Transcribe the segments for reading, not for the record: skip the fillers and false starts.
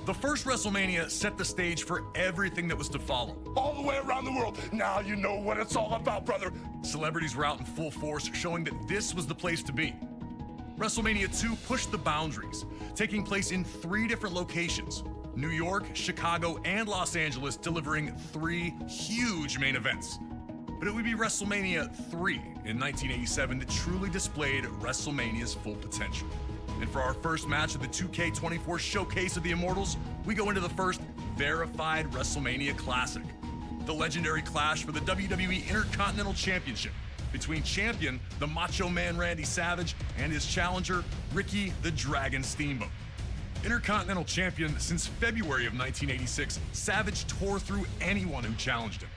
The first WrestleMania set the stage for everything that was to follow. All the way around the world. Now you know what it's all about, brother. Celebrities were out in full force, showing that this was the place to be. WrestleMania 2 pushed the boundaries, taking place in 3 different locations: New York, Chicago, and Los Angeles, delivering 3 huge main events. But it would be WrestleMania 3 in 1987 that truly displayed WrestleMania's full potential. And for our first match of the 2K24 Showcase of the Immortals, we go into the first verified WrestleMania Classic, the legendary clash for the WWE Intercontinental Championship between champion, the Macho Man Randy Savage, and his challenger, Ricky the Dragon Steamboat. Intercontinental Champion since February of 1986, Savage tore through anyone who challenged him.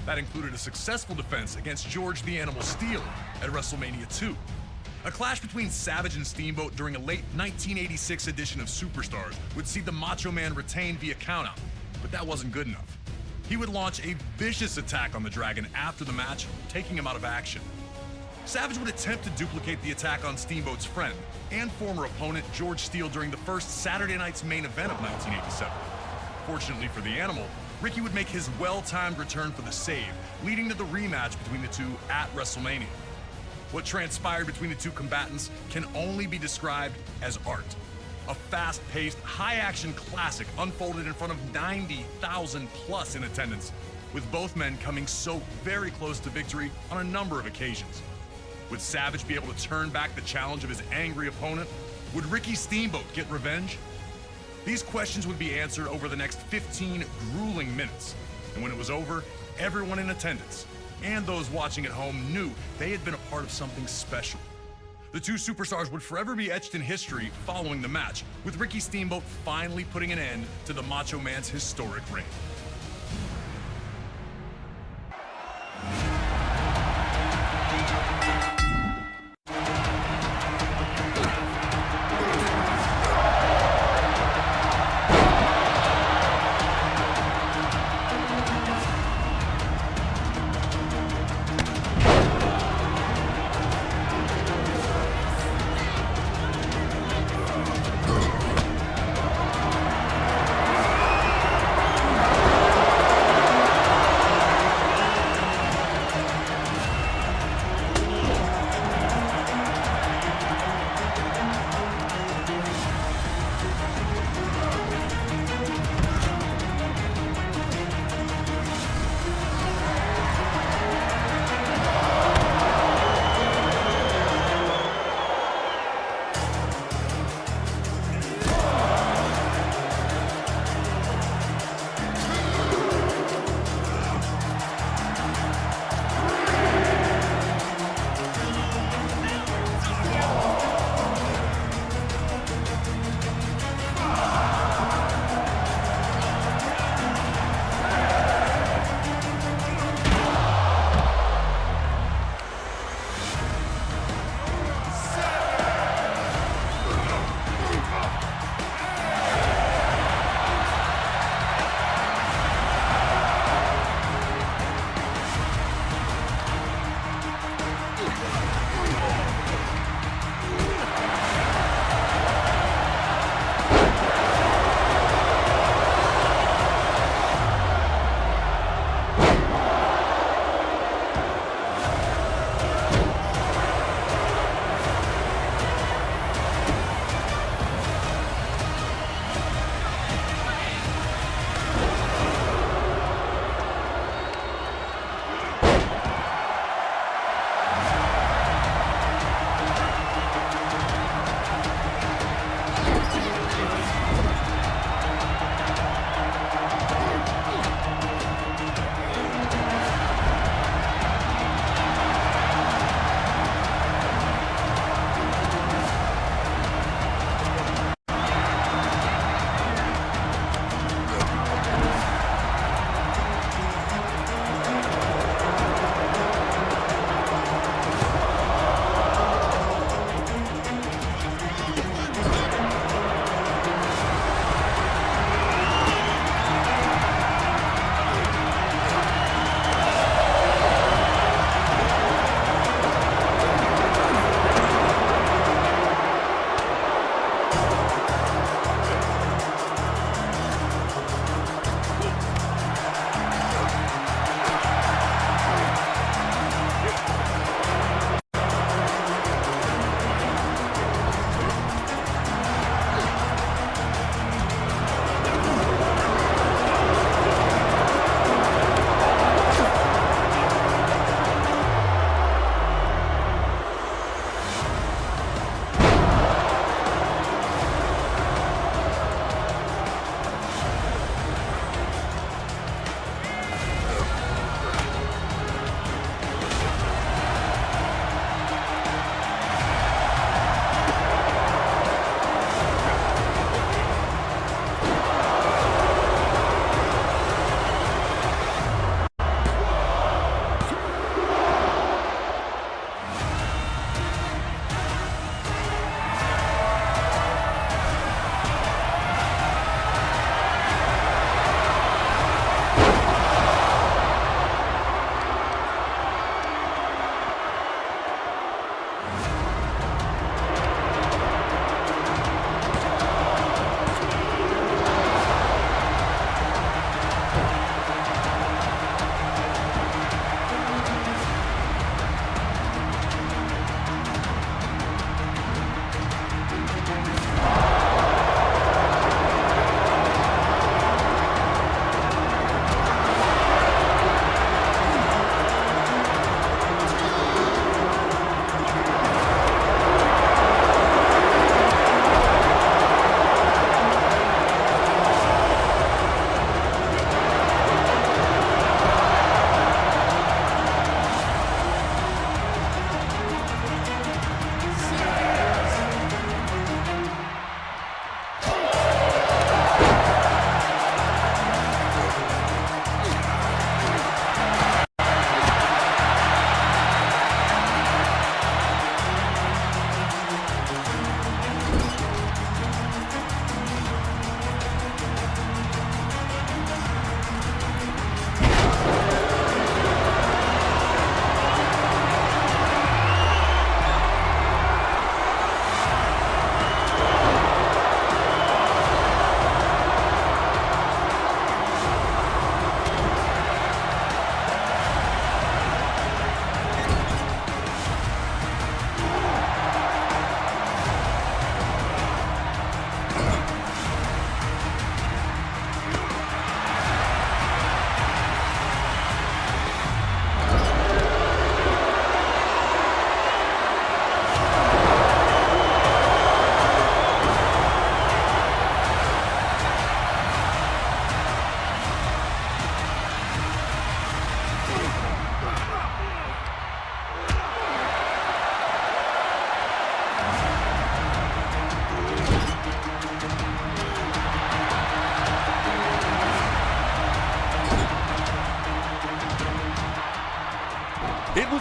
That included a successful defense against George the Animal Steele at WrestleMania 2. A clash between Savage and Steamboat during a late 1986 edition of Superstars would see the Macho Man retain via countout, but that wasn't good enough. He would launch a vicious attack on the Dragon after the match, taking him out of action. Savage would attempt to duplicate the attack on Steamboat's friend and former opponent George Steele during the first Saturday night's main event of 1987. Fortunately for the Animal, Ricky would make his well-timed return for the save, leading to the rematch between the two at WrestleMania. What transpired between the two combatants can only be described as art. A fast-paced, high-action classic unfolded in front of 90,000 plus in attendance, with both men coming so very close to victory on a number of occasions. Would Savage be able to turn back the challenge of his angry opponent? Would Ricky Steamboat get revenge? These questions would be answered over the next 15 grueling minutes. And when it was over, everyone in attendance and those watching at home knew they had been a part of something special. The two superstars would forever be etched in history following the match, with Ricky Steamboat finally putting an end to the Macho Man's historic reign.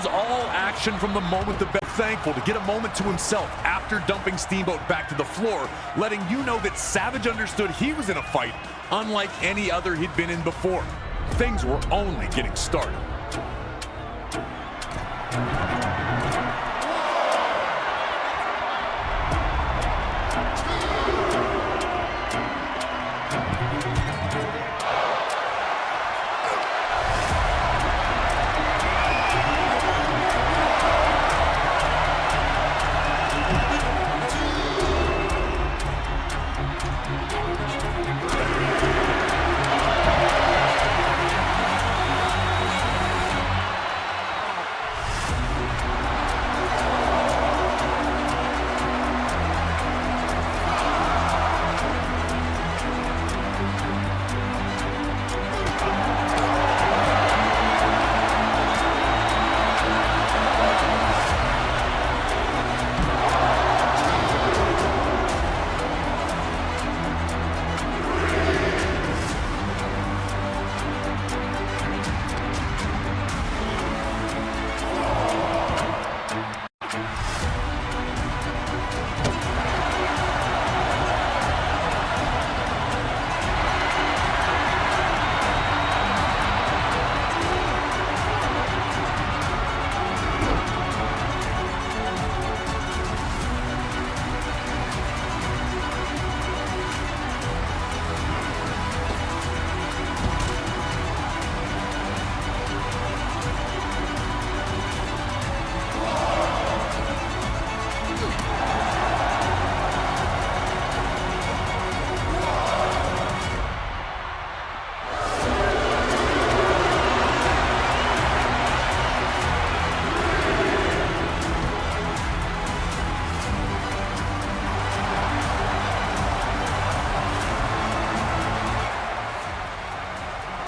was all action from the moment the bell. Thankful to get a moment to himself after dumping Steamboat back to the floor, letting you know that Savage understood he was in a fight unlike any other he'd been in before. Things were only getting started.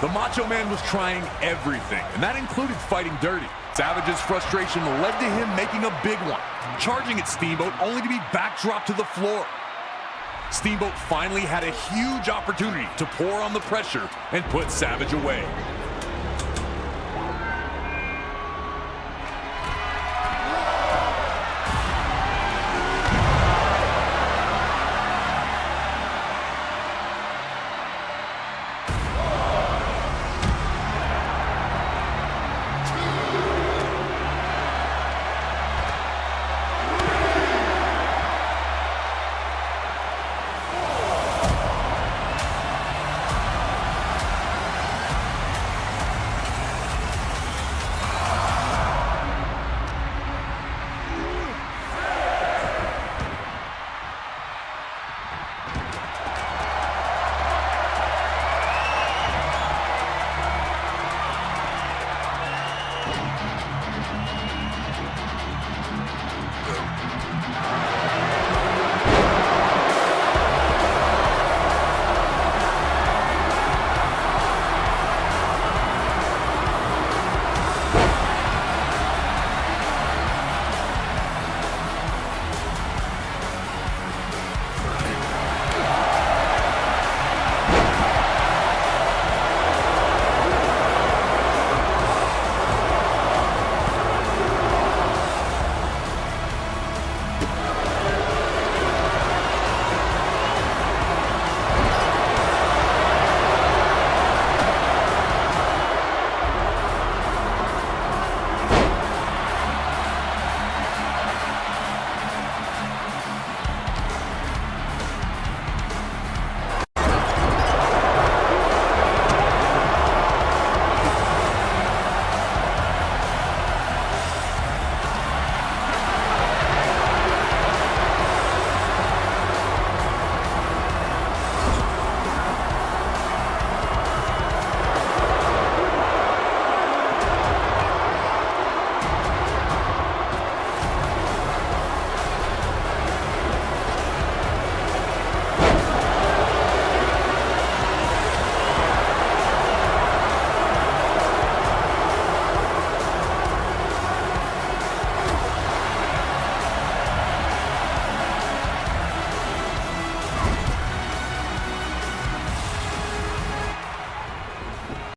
The Macho Man was trying everything, and that included fighting dirty. Savage's frustration led to him making a big one, charging at Steamboat only to be backdropped to the floor. Steamboat finally had a huge opportunity to pour on the pressure and put Savage away.